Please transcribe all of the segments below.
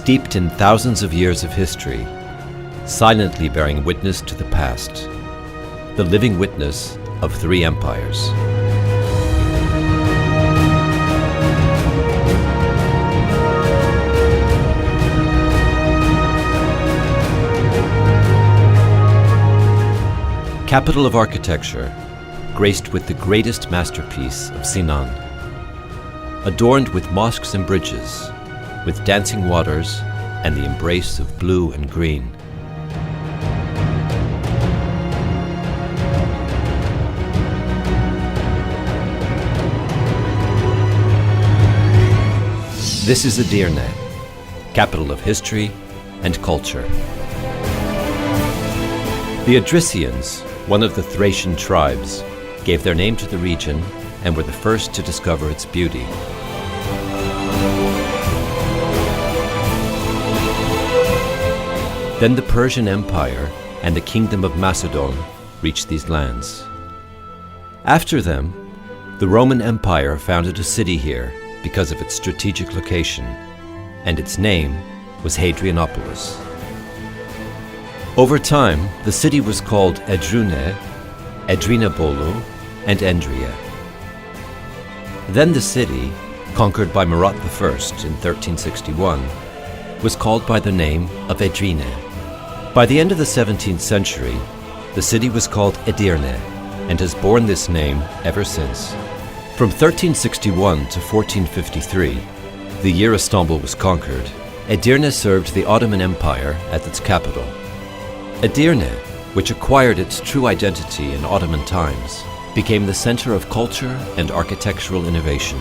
steeped in thousands of years of history, silently bearing witness to the past, the living witness of three empires. Capital of architecture, graced with the greatest masterpiece of Sinan, adorned with mosques and bridges, with dancing waters and the embrace of blue and green. This is Edirne, capital of history and culture. The Idrisians, one of the Thracian tribes, gave their name to the region and were the first to discover its beauty. Then the Persian Empire and the Kingdom of Macedon reached these lands. After them, the Roman Empire founded a city here because of its strategic location, and its name was Hadrianopolis. Over time, the city was called Edirne, Edrinabolu, and Endria. Then the city, conquered by Murat I in 1361, was called by the name of Edirne. By the end of the 17th century, the city was called Edirne and has borne this name ever since. From 1361 to 1453, the year Istanbul was conquered, Edirne served the Ottoman Empire as its capital. Edirne, which acquired its true identity in Ottoman times, became the center of culture and architectural innovation.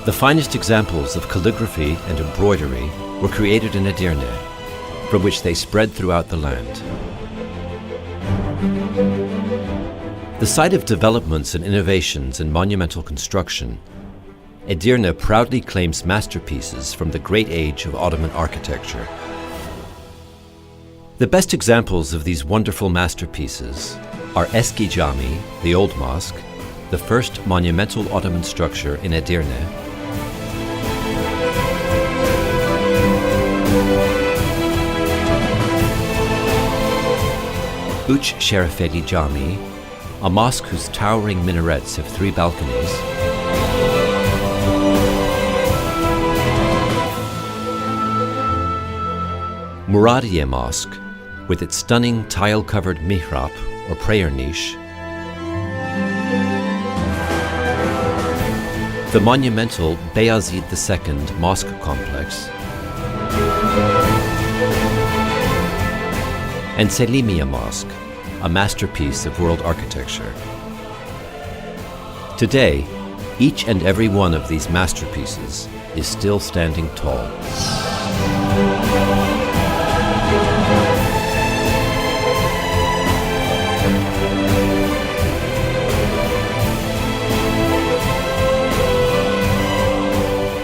The finest examples of calligraphy and embroidery were created in Edirne, from which they spread throughout the land. The site of developments and innovations in monumental construction, Edirne proudly claims masterpieces from the great age of Ottoman architecture. The best examples of these wonderful masterpieces are Eski Cami, the Old Mosque, the first monumental Ottoman structure in Edirne, Üç Şerefeli Cami, a mosque whose towering minarets have 3 balconies, Muradiye Mosque, with its stunning tile-covered mihrab, or prayer niche, the monumental Beyazid II Mosque Complex, and Selimiye Mosque, a masterpiece of world architecture. Today, each and every one of these masterpieces is still standing tall.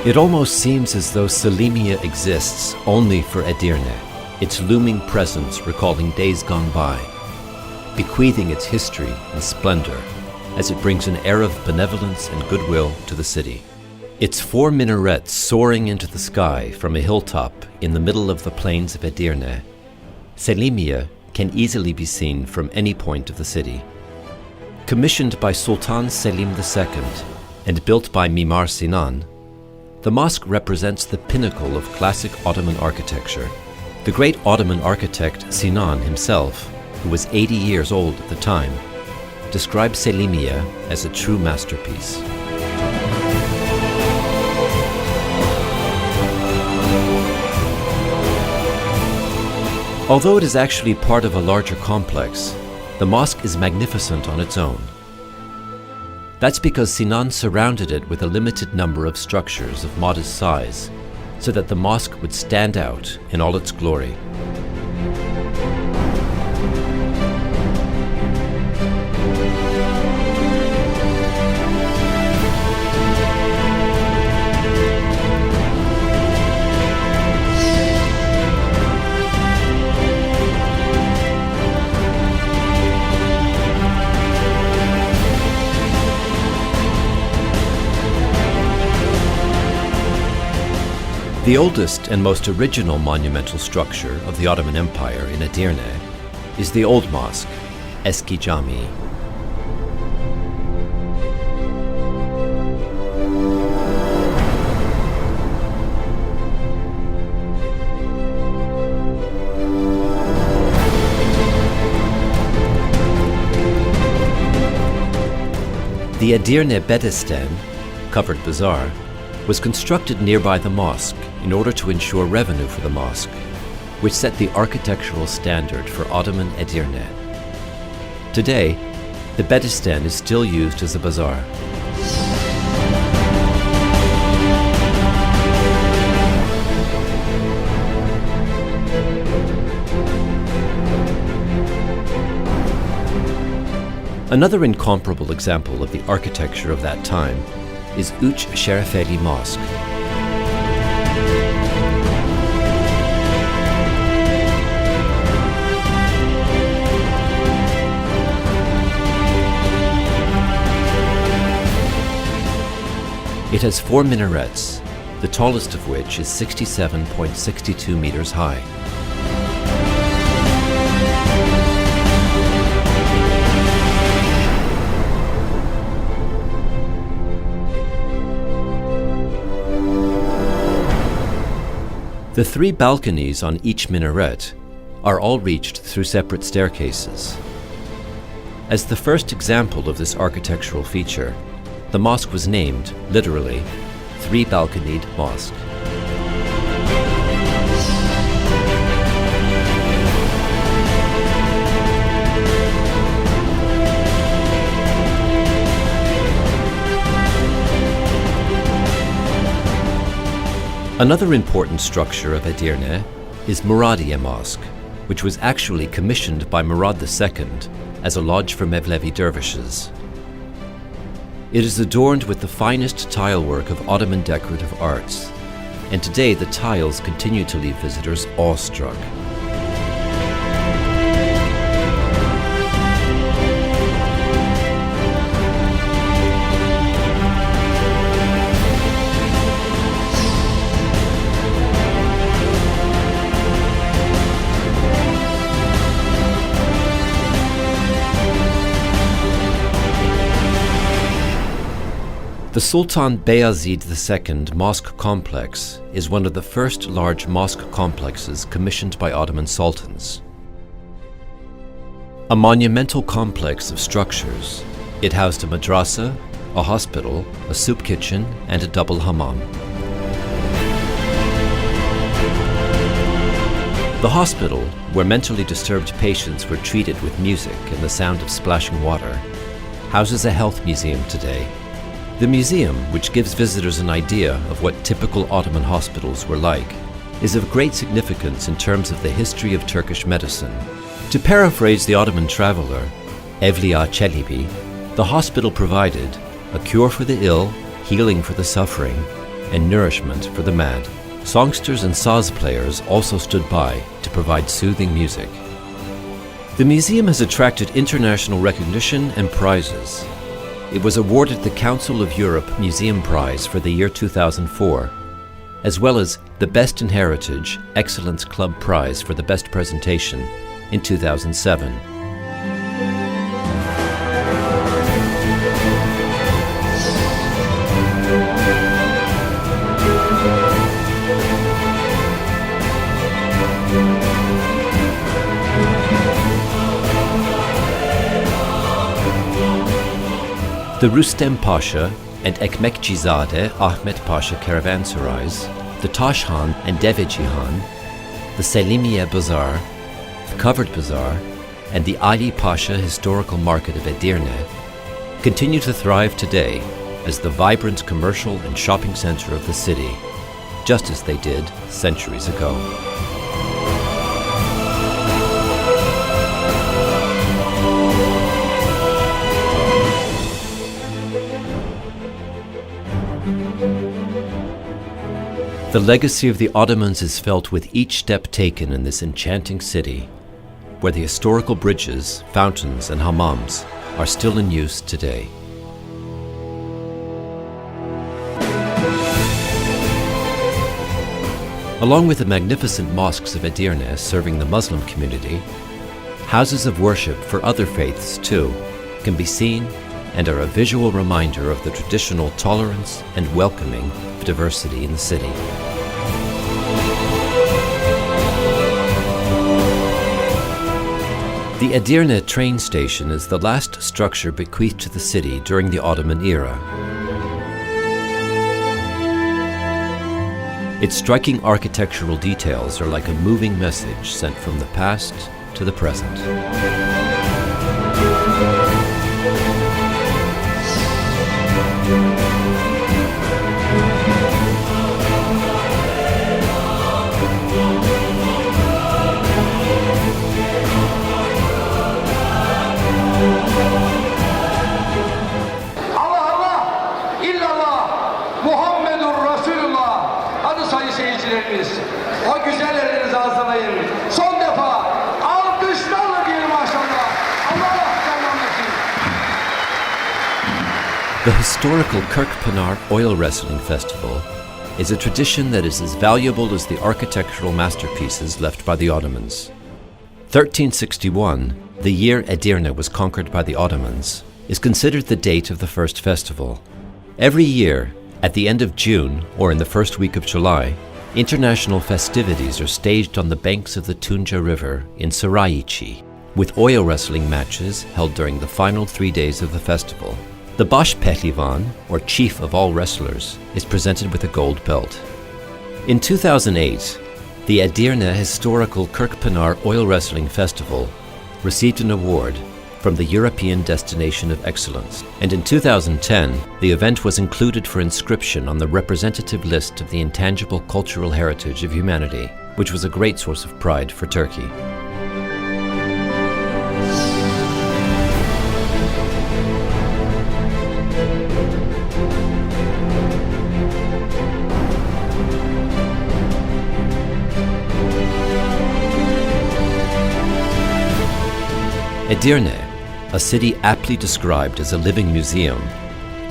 It almost seems as though Selimiye exists only for Edirne, its looming presence recalling days gone by, bequeathing its history and splendor as it brings an air of benevolence and goodwill to the city. Its 4 minarets soaring into the sky from a hilltop in the middle of the plains of Edirne, Selimiye can easily be seen from any point of the city. Commissioned by Sultan Selim II and built by Mimar Sinan, the mosque represents the pinnacle of classic Ottoman architecture. The great Ottoman architect Sinan himself, who was 80 years old at the time, described Selimiye as a true masterpiece. Although it is actually part of a larger complex, the mosque is magnificent on its own. That's because Sinan surrounded it with a limited number of structures of modest size, so that the mosque would stand out in all its glory. The oldest and most original monumental structure of the Ottoman Empire in Edirne is the Old Mosque, Eski Cami. The Edirne Bedestan, covered bazaar, was constructed nearby the mosque in order to ensure revenue for the mosque, which set the architectural standard for Ottoman Edirne. Today, the Bedestan is still used as a bazaar. Another incomparable example of the architecture of that time is Uç Şerefeli Mosque. It has 4 minarets, the tallest of which is 67.62 meters high. The 3 balconies on each minaret are all reached through separate staircases. As the first example of this architectural feature, the mosque was named, literally, 3-balconied mosque. Another important structure of Edirne is Muradiye Mosque, which was actually commissioned by Murad II as a lodge for Mevlevi dervishes. It is adorned with the finest tile work of Ottoman decorative arts, and today the tiles continue to leave visitors awestruck. The Sultan Beyazid II Mosque Complex is one of the first large mosque complexes commissioned by Ottoman sultans. A monumental complex of structures, it housed a madrasa, a hospital, a soup kitchen, and a double hammam. The hospital, where mentally disturbed patients were treated with music and the sound of splashing water, houses a health museum today. The museum, which gives visitors an idea of what typical Ottoman hospitals were like, is of great significance in terms of the history of Turkish medicine. To paraphrase the Ottoman traveler, Evliya Çelebi, the hospital provided a cure for the ill, healing for the suffering, and nourishment for the mad. Songsters and saz players also stood by to provide soothing music. The museum has attracted international recognition and prizes. It was awarded the Council of Europe Museum Prize for the year 2004, as well as the Best in Heritage Excellence Club Prize for the Best Presentation in 2007. The Rustem Pasha and Ekmekçizade Ahmet Pasha caravanserais, the Tashhan and Devecihan, the Selimiye Bazaar, the Covered Bazaar, and the Ali Pasha Historical Market of Edirne continue to thrive today as the vibrant commercial and shopping center of the city, just as they did centuries ago. The legacy of the Ottomans is felt with each step taken in this enchanting city, where the historical bridges, fountains, and hammams are still in use today. Along with the magnificent mosques of Edirne serving the Muslim community, houses of worship for other faiths, too, can be seen and are a visual reminder of the traditional tolerance and welcoming of diversity in the city. The Edirne train station is the last structure bequeathed to the city during the Ottoman era. Its striking architectural details are like a moving message sent from the past to the present. O güzel ellerinizi hazırlayın. Son defa alkışlarla diyelim maşallah. Allah canlanmasın. The historical Kirkpinar Oil Wrestling Festival is a tradition that is as valuable as the architectural masterpieces left by the Ottomans. 1361, the year Edirne was conquered by the Ottomans, is considered the date of the first festival. Every year, at the end of June or in the first week of July, international festivities are staged on the banks of the Tunja River in Sarayici, with oil wrestling matches held during the final 3 days of the festival. The Bash Pehlivan, or chief of all wrestlers, is presented with a gold belt. In 2008, the Edirne Historical Kirkpinar Oil Wrestling Festival received an award from the European Destination of Excellence, and in 2010, the event was included for inscription on the representative list of the intangible cultural heritage of humanity, which was a great source of pride for Turkey. Edirne, a city aptly described as a living museum,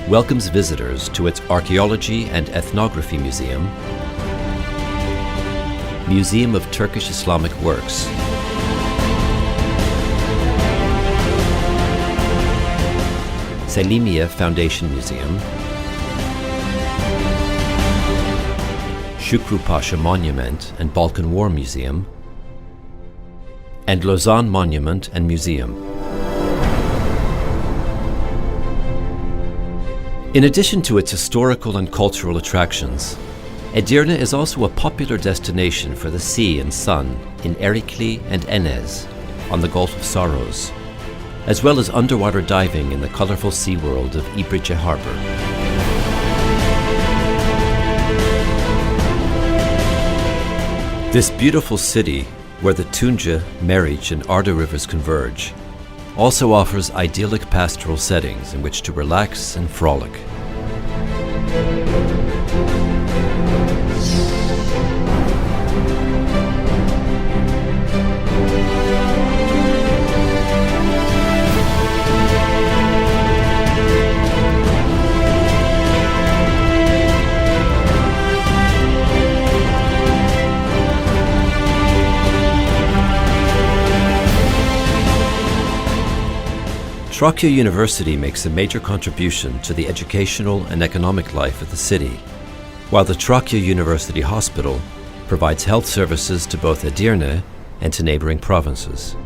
welcomes visitors to its Archaeology and Ethnography Museum, Museum of Turkish Islamic Works, Selimiye Foundation Museum, Şükrü Pasha Monument and Balkan War Museum, and Lausanne Monument and Museum. In addition to its historical and cultural attractions, Edirne is also a popular destination for the sea and sun in Erikli and Enes on the Gulf of Saros, as well as underwater diving in the colorful SeaWorld of Ibrice Harbor. This beautiful city, where the Tunja, Meriç, and Arda rivers converge, also offers idyllic pastoral settings in which to relax and frolic. Trakya University makes a major contribution to the educational and economic life of the city, while the Trakya University Hospital provides health services to both Edirne and to neighboring provinces.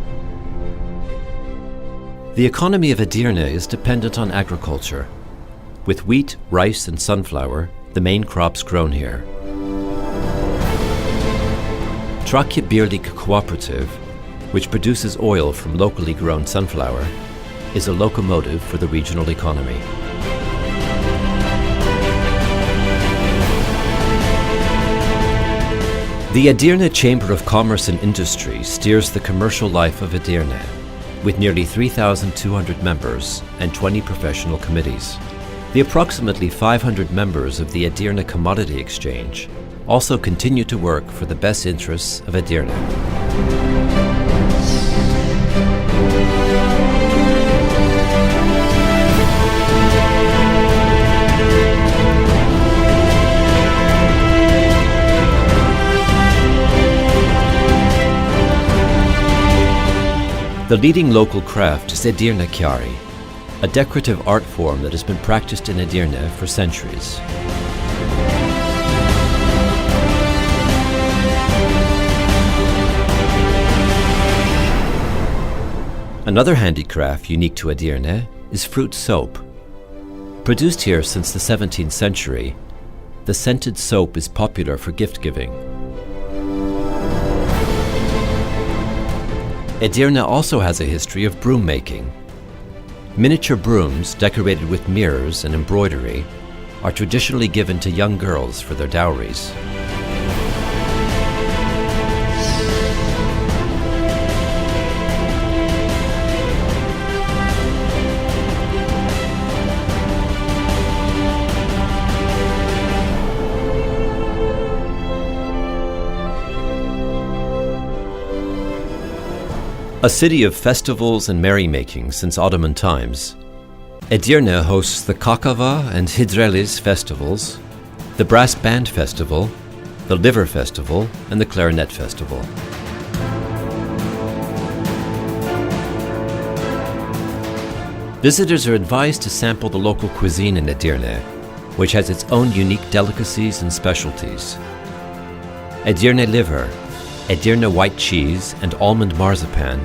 The economy of Edirne is dependent on agriculture, with wheat, rice, and sunflower the main crops grown here. Trakya Birlik Cooperative, which produces oil from locally grown sunflower, is a locomotive for the regional economy. The Edirne Chamber of Commerce and Industry steers the commercial life of Edirne, with nearly 3,200 members and 20 professional committees. The approximately 500 members of the Edirne Commodity Exchange also continue to work for the best interests of Edirne. The leading local craft is Edirne Chiari, a decorative art form that has been practiced in Edirne for centuries. Another handicraft unique to Edirne is fruit soap. Produced here since the 17th century, the scented soap is popular for gift-giving. Edirne also has a history of broom making. Miniature brooms decorated with mirrors and embroidery are traditionally given to young girls for their dowries. A city of festivals and merrymaking since Ottoman times, Edirne hosts the Kakava and Hidrelis festivals, the Brass Band Festival, the Liver Festival, and the Clarinet Festival. Visitors are advised to sample the local cuisine in Edirne, which has its own unique delicacies and specialties. Edirne liver, Edirne white cheese, and almond marzipan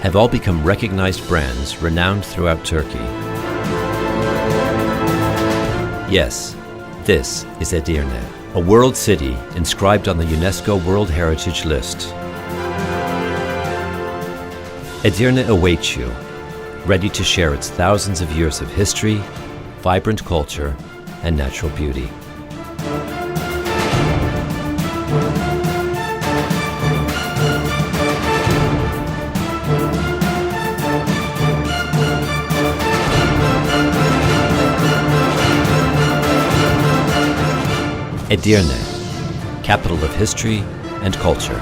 have all become recognized brands renowned throughout Turkey. Yes, this is Edirne, a world city inscribed on the UNESCO World Heritage List. Edirne awaits you, ready to share its thousands of years of history, vibrant culture, and natural beauty. Edirne, capital of history and culture.